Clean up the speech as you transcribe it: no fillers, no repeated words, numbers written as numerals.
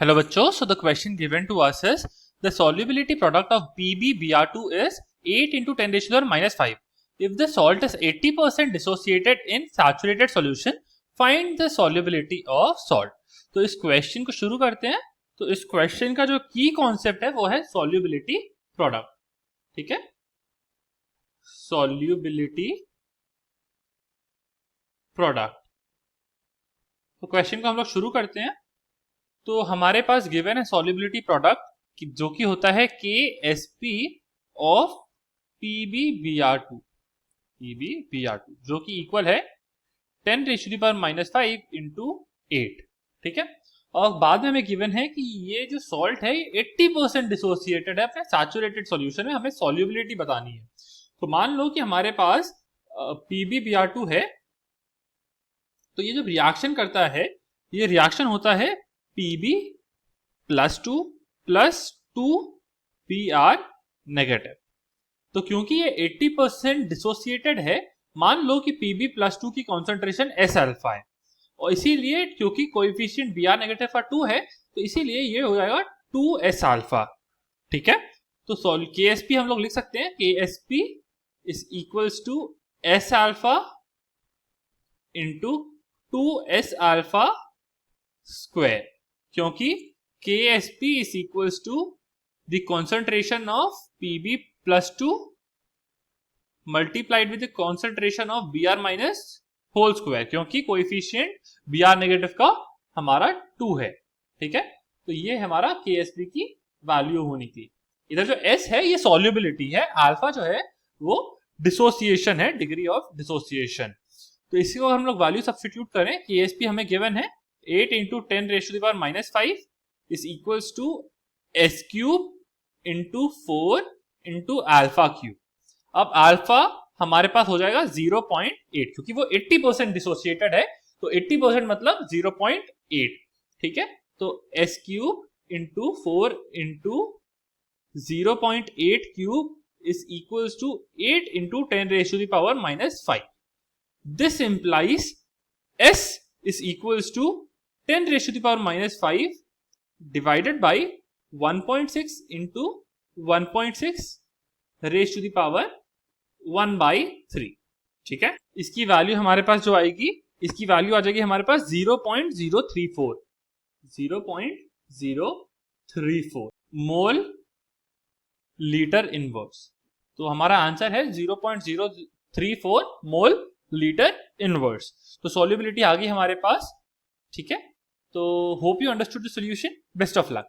Hello बच्चों, so the question given to us is the solubility product of PbBr2 is 8 into 10 raised to the minus 5. If the salt is 80% dissociated in saturated solution, find the solubility of salt. तो इस question को शुरू करते हैं। तो इस question का जो की कॉन्सेप्ट है वो है solubility product, ठीक है, solubility product। तो क्वेश्चन को हम लोग शुरू करते हैं। तो हमारे पास गिवन है सॉल्युबिलिटी प्रोडक्ट जो कि होता है KSP ऑफ PbBr2 जो कि इक्वल है 10 raise to the power -5 into 8, ठीक है। और बाद में हमें गिवन है कि ये जो सॉल्ट है 80% डिसोसिएटेड है अपने सैचुरेटेड सॉल्यूशन में, हमें सॉल्युबिलिटी बतानी है। तो मान लो कि हमारे पास PbBr2 है, तो ये जो रिएक्शन करता है ये रिएक्शन होता है Pb +2 + 2Br नेगेटिव। तो क्योंकि ये 80% डिसोसिएटेड है, मान लो कि Pb +2 की कॉन्सेंट्रेशन S अल्फा है, और इसीलिए क्योंकि कोएफिशिएंट Br नेगेटिव का 2 है तो इसीलिए ये हो जाएगा 2S अल्फा, ठीक है। तो KSP हम लोग लिख सकते हैं KSP is equals to S alpha into 2S alpha square, क्योंकि KSP is equals to the concentration of Pb +2 multiplied with the concentration of Br minus whole square, क्योंकि कोएफिशिएंट Br नेगेटिव का हमारा 2 है, ठीक है। तो ये हमारा KSP की वैल्यू होनी थी। इधर जो S है ये सॉल्युबिलिटी है, अल्फा जो है वो डिसोसिएशन है, डिग्री ऑफ डिसोसिएशन। तो इसी को हम लोग वैल्यू सब्स्टिट्यूट करें। KSP हमें गिवन है 8 into 10 raised to the power -5 is equals to S cube into 4 into alpha cube। अब alpha हमारे पास हो जाएगा 0.8, क्योंकि वो 80% डिसोसिएटेड है, तो 80% मतलब 0.8, ठीक है। तो S cube into 4 into 0.8 cube is equals to 8 into 10 raised to the power -5। This implies S is equals to 10 raised to the power -5 divided by 1.6 into 1.6 raised to the power 1/3, ठीक है। इसकी value हमारे पास जो आएगी, इसकी value आ जाएगी हमारे पास 0.034 mole litre inverse. तो हमारा आंसर है 0.034 मोल लीटर इनवर्स। तो सॉल्युबिलिटी आ गई हमारे पास, ठीक है। तो hope you understood the solution. Best of luck.